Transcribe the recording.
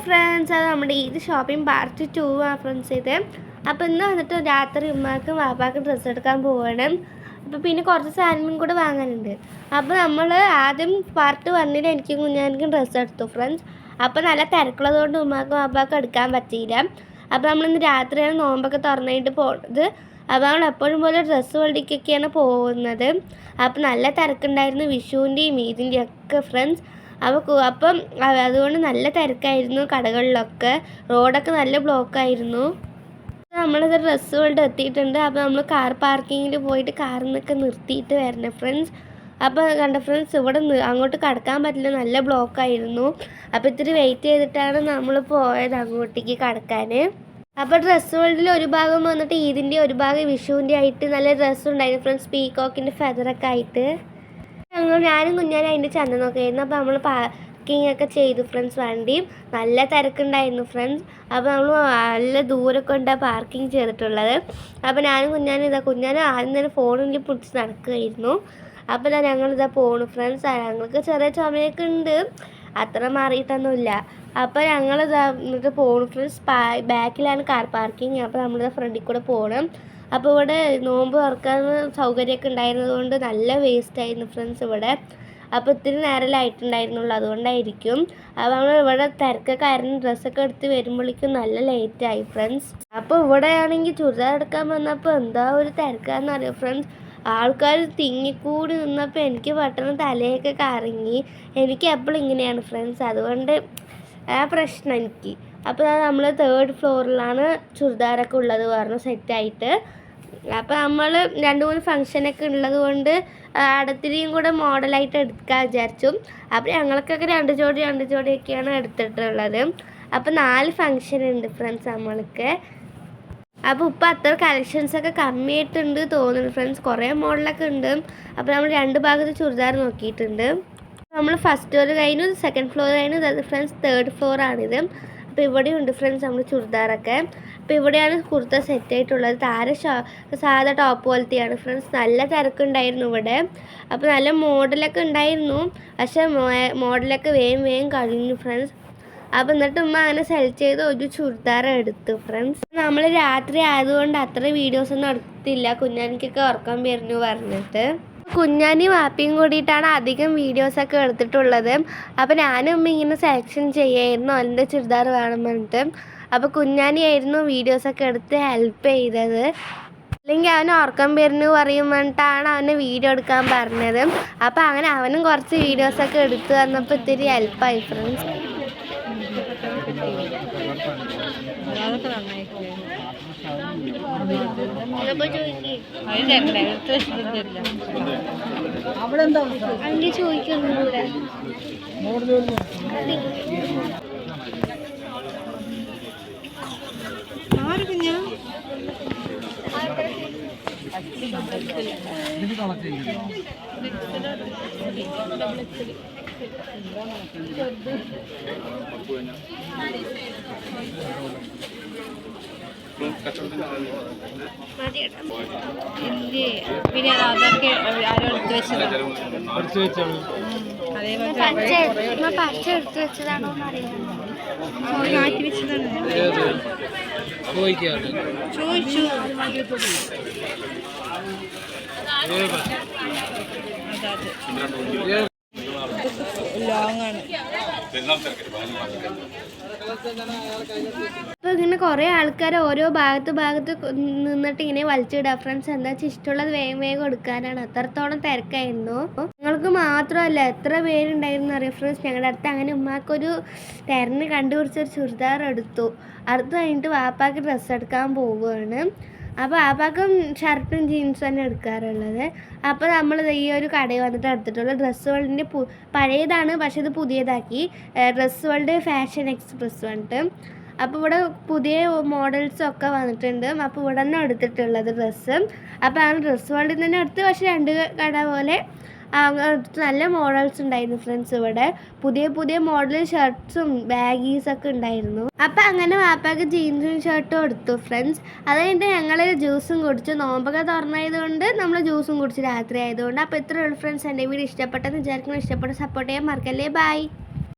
Friends, അത് നമ്മുടെ ഇത് ഷോപ്പിംഗ് പാർട്ട് 2 ആണ് ഫ്രണ്ട്സ് ഇത്. അപ്പോൾ ഇന്ന് വന്നിട്ട് രാത്രി ഉമ്മാക്കും വാപ്പാക്കും ഡ്രസ്സ് എടുക്കാൻ പോകണം. അപ്പോൾ പിന്നെ കുറച്ച് സാധനങ്ങളും കൂടെ വാങ്ങാനുണ്ട്. അപ്പോൾ നമ്മൾ ആദ്യം പാർട്ട് 1 എനിക്കും കുഞ്ഞാനിക്കും ഡ്രസ്സ് എടുത്തു ഫ്രണ്ട്സ്. അപ്പോൾ നല്ല തിരക്കുള്ളത് കൊണ്ട് ഉമ്മാക്കും വാപ്പാക്കും എടുക്കാൻ പറ്റിയില്ല. അപ്പോൾ നമ്മളിന്ന് രാത്രിയാണ് നോമ്പൊക്കെ തുറന്നിട്ട് പോകുന്നത്. അപ്പോൾ നമ്മൾ എപ്പോഴും പോലെ ഡ്രസ്സ് വണ്ടിക്കൊക്കെയാണ് പോകുന്നത്. അപ്പോൾ നല്ല തിരക്കുണ്ടായിരുന്നു, വിഷുവിൻ്റെയും ഈദിൻ്റെയും ഒക്കെ ഫ്രണ്ട്സ്. അപ്പം അതുകൊണ്ട് നല്ല തിരക്കായിരുന്നു കടകളിലൊക്കെ, റോഡൊക്കെ നല്ല ബ്ലോക്കായിരുന്നു. നമ്മളിത് ഡ്രസ്സ് വേൾഡ് എത്തിയിട്ടുണ്ട്. അപ്പോൾ നമ്മൾ കാർ പാർക്കിങ്ങിൽ പോയിട്ട് കാറിൽ നിന്നൊക്കെ നിർത്തിയിട്ട് വരണം ഫ്രണ്ട്സ്. അപ്പോൾ കണ്ട ഫ്രണ്ട്സ്, ഇവിടെ അങ്ങോട്ട് കടക്കാൻ പറ്റില്ല, നല്ല ബ്ലോക്കായിരുന്നു. അപ്പോൾ ഇത്തിരി വെയിറ്റ് ചെയ്തിട്ടാണ് നമ്മൾ പോയത് അങ്ങോട്ടേക്ക് കടക്കാൻ. അപ്പോൾ ഡ്രസ്സ് വേൾഡിൽ ഒരു ഭാഗം വന്നിട്ട് ഈദിൻ്റെ, ഒരു ഭാഗം വിഷുവിൻ്റെ ആയിട്ട് നല്ല ഡ്രസ്സ് ഉണ്ടായിരുന്നു ഫ്രണ്ട്സ്, പീകോക്കിൻ്റെ ഫെദറൊക്കെ ആയിട്ട്. ഞാനും കുഞ്ഞാനും അതിൻ്റെ ചന്ത നോക്കിയായിരുന്നു. അപ്പോൾ നമ്മൾ പാർക്കിംഗ് ഒക്കെ ചെയ്തു ഫ്രണ്ട്സ്. വണ്ടിയും നല്ല തിരക്കുണ്ടായിരുന്നു ഫ്രണ്ട്സ്. അപ്പോൾ നമ്മൾ നല്ല ദൂരമൊക്കെ ഉണ്ടാണ് പാർക്കിംഗ് ചെയ്തിട്ടുള്ളത്. അപ്പോൾ ഞാനും കുഞ്ഞാനും ആദ്യം തന്നെ ഫോണിൽ പിടിച്ച് നടക്കുകയായിരുന്നു. അപ്പോൾ ഞങ്ങളിതാ പോണു ഫ്രണ്ട്സ്. ഞങ്ങൾക്ക് ചെറിയ ചുമയൊക്കെ ഉണ്ട്, അത്ര മാറിയിട്ടൊന്നുമില്ല. അപ്പോൾ ഞങ്ങളിതാ എന്നിട്ട് പോണു ഫ്രണ്ട്സ്. ബാക്കിലാണ് കാർ പാർക്കിംഗ്. അപ്പോൾ നമ്മളിതാ ഫ്രണ്ടിൽ കൂടെ പോകണം. അപ്പോൾ ഇവിടെ നോമ്പ് തുറക്കാൻ സൗകര്യമൊക്കെ ഉണ്ടായിരുന്നത് കൊണ്ട് നല്ല വേസ്റ്റായിരുന്നു ഫ്രണ്ട്സ് ഇവിടെ. അപ്പോൾ ഇത്തിരി നേരമായിട്ടുണ്ടായിരുന്നുള്ളൂ, അതുകൊണ്ടായിരിക്കും. അപ്പോൾ നമ്മൾ ഇവിടെ തിരക്കൊക്കെ ആയിരുന്നു, ഡ്രസ്സൊക്കെ എടുത്ത് വരുമ്പോഴേക്കും നല്ല ലേറ്റായി ഫ്രണ്ട്സ്. അപ്പോൾ ഇവിടെ ആണെങ്കിൽ ചുരിദാർ എടുക്കാൻ വന്നപ്പോൾ എന്താ ഒരു തിരക്കാണെന്നറിയാം ഫ്രണ്ട്സ്. ആൾക്കാർ തിങ്ങിക്കൂടി നിന്നപ്പോൾ എനിക്ക് പെട്ടെന്ന് തലയൊക്കെ കറങ്ങി. എനിക്ക് എപ്പോഴും ഇങ്ങനെയാണ് ഫ്രണ്ട്സ്, അതുകൊണ്ട് ആ പ്രശ്നം എനിക്ക്. അപ്പോൾ നമ്മൾ 3rd ഫ്ലോറിലാണ് ചുരിദാറൊക്കെ ഉള്ളത് പറഞ്ഞു സെറ്റായിട്ട്. അപ്പോൾ നമ്മൾ 2-3 ഫംഗ്ഷനൊക്കെ ഉള്ളത് കൊണ്ട് അടുത്തിരിയും കൂടെ മോഡലായിട്ട് എടുക്കാൻ വിചാരിച്ചു. അപ്പോൾ ഞങ്ങൾക്കൊക്കെ 2 ജോഡിയൊക്കെയാണ് എടുത്തിട്ടുള്ളത്. അപ്പോൾ 4 ഫംഗ്ഷൻ ഉണ്ട് ഫ്രണ്ട്സ് നമ്മൾക്ക്. അപ്പോൾ ഇപ്പോൾ അത്ര കളക്ഷൻസൊക്കെ കമ്മിയായിട്ടുണ്ട് തോന്നുന്നു ഫ്രണ്ട്സ്, കുറേ മോഡലൊക്കെ ഉണ്ട്. അപ്പോൾ നമ്മൾ 2 ഭാഗത്ത് ചുരിദാർ നോക്കിയിട്ടുണ്ട്. നമ്മൾ ഫസ്റ്റ് ഫ്ലോർ കഴിഞ്ഞു, 2nd ഫ്ലോർ കഴിഞ്ഞു, അത് ഫ്രണ്ട്സ് 3rd ഫ്ലോറാണിത്. അപ്പോൾ ഇവിടെയുണ്ട് ഫ്രണ്ട്സ് നമ്മൾ ചുരിദാറൊക്കെ. അപ്പോൾ ഇവിടെയാണ് കുർത്ത സെറ്റായിട്ടുള്ളത്. സാധാ ടോപ്പ് പോലത്തെയാണ് ഫ്രണ്ട്സ്. നല്ല തിരക്കുണ്ടായിരുന്നു ഇവിടെ. അപ്പോൾ നല്ല മോഡലൊക്കെ ഉണ്ടായിരുന്നു, പക്ഷേ മോഡലൊക്കെ വേഗം കഴിഞ്ഞു ഫ്രണ്ട്സ്. അപ്പോൾ എന്നിട്ട് ഉമ്മ അങ്ങനെ സെലക്ട് ചെയ്ത് ഒരു ചുരിദാർ എടുത്തു ഫ്രണ്ട്സ്. നമ്മൾ രാത്രി ആയതുകൊണ്ട് അത്ര വീഡിയോസൊന്നും എടുത്തില്ല, കുഞ്ഞാനിക്കൊക്കെ ഉറക്കം വരുന്നു പറഞ്ഞിട്ട്. കുഞ്ഞാനി വാപ്പിയും കൂടിയിട്ടാണ് അധികം വീഡിയോസൊക്കെ എടുത്തിട്ടുള്ളത്. അപ്പോൾ ഞാനും ഉമ്മ ഇങ്ങനെ സെലക്ഷൻ ചെയ്യായിരുന്നു എൻ്റെ ചുരിദാർ വേണം പറഞ്ഞിട്ട്. അപ്പോൾ കുഞ്ഞാനിയായിരുന്നു വീഡിയോസൊക്കെ എടുത്ത് ഹെൽപ്പ് ചെയ്തത്. അല്ലെങ്കിൽ അവന് ഉറക്കം വരുന്നു പറയും പറഞ്ഞിട്ടാണ് അവനെ വീഡിയോ എടുക്കാൻ പറഞ്ഞത്. അപ്പോൾ അങ്ങനെ അവനും കുറച്ച് വീഡിയോസൊക്കെ എടുത്ത് തന്നപ്പോൾ ഇത്തിരി ഹെൽപ്പായി ഫ്രണ്ട്സ്. ചോദിക്കൊന്നുകൂടെ പിന്നെ അതൊക്കെ ആരോ എടുത്ത് വെച്ചതാണ്. പച്ച എടുത്ത് വെച്ചതാണോ മാറ്റി വെച്ചതാണ്. ചോദിച്ചു ലോങ് ആണ്. അപ്പോൾ ഇങ്ങനെ കുറേ ആൾക്കാർ ഓരോ ഭാഗത്ത് നിന്നിട്ട് ഇങ്ങനെ വലിച്ചിടുക ഫ്രണ്ട്സ്. എന്താ വെച്ചാൽ ഇഷ്ടമുള്ളത് വേഗം എടുക്കാനാണ്, അത്രത്തോളം തിരക്കായിരുന്നു. ഞങ്ങൾക്ക് മാത്രമല്ല എത്ര പേരുണ്ടായിരുന്നു അറിയാം ഫ്രണ്ട്സ്. ഞങ്ങളുടെ അടുത്ത് അങ്ങനെ ഉമ്മാക്കൊരു തിരഞ്ഞ് കണ്ടുപിടിച്ചൊരു ചുരിദാർ എടുത്തു. അടുത്ത് കഴിഞ്ഞിട്ട് വാപ്പാക്ക് ഡ്രസ്സ് എടുക്കാൻ പോവുകയാണ്. അപ്പോൾ വാപ്പാക്കും ഷർട്ടും ജീൻസും തന്നെ എടുക്കാറുള്ളത്. അപ്പോൾ നമ്മൾ ഈ ഒരു കടയിൽ വന്നിട്ട് എടുത്തിട്ടുള്ളത് ഡ്രസ്സ് വേൾഡിൻ്റെ പഴയതാണ്, പക്ഷേ ഇത് പുതിയതാക്കി. ഡ്രസ്സ് വേൾഡ് ഫാഷൻ എക്സ്പ്രസ് വന്നിട്ട്. അപ്പോൾ ഇവിടെ പുതിയ മോഡൽസൊക്കെ വന്നിട്ടുണ്ട്. അപ്പോൾ ഇവിടെ തന്നെ എടുത്തിട്ടുള്ളത് ഡ്രസ്സ്. അപ്പോൾ ആ ഡ്രസ്സ് വേൾഡിൽ തന്നെ എടുത്ത്, പക്ഷേ 2 കട പോലെ നല്ല മോഡൽസ് ഉണ്ടായിരുന്നു ഫ്രണ്ട്സ്. ഇവിടെ പുതിയ മോഡൽ ഷർട്ട്സും ബാഗീസൊക്കെ ഉണ്ടായിരുന്നു. അപ്പം അങ്ങനെ വാപ്പാക്ക് ജീൻസും ഷർട്ടും എടുത്തു ഫ്രണ്ട്സ്. അത് കഴിഞ്ഞിട്ട് ഞങ്ങൾ ജ്യൂസും കുടിച്ചു. നോമ്പൊക്കെ തുറന്നായതുകൊണ്ട് നമ്മൾ ജ്യൂസും കുടിച്ചു രാത്രി ആയതുകൊണ്ട്. അപ്പോൾ ഇത്രയേ ഉള്ളൂ ഫ്രണ്ട്സ്. എൻ്റെ വീഡിയോ ഇഷ്ടപ്പെട്ടെന്ന് വിചാരിക്കണം. ഇഷ്ടപ്പെട്ട സപ്പോർട്ട് ചെയ്യാൻ മറക്കല്ലേ. ബൈ.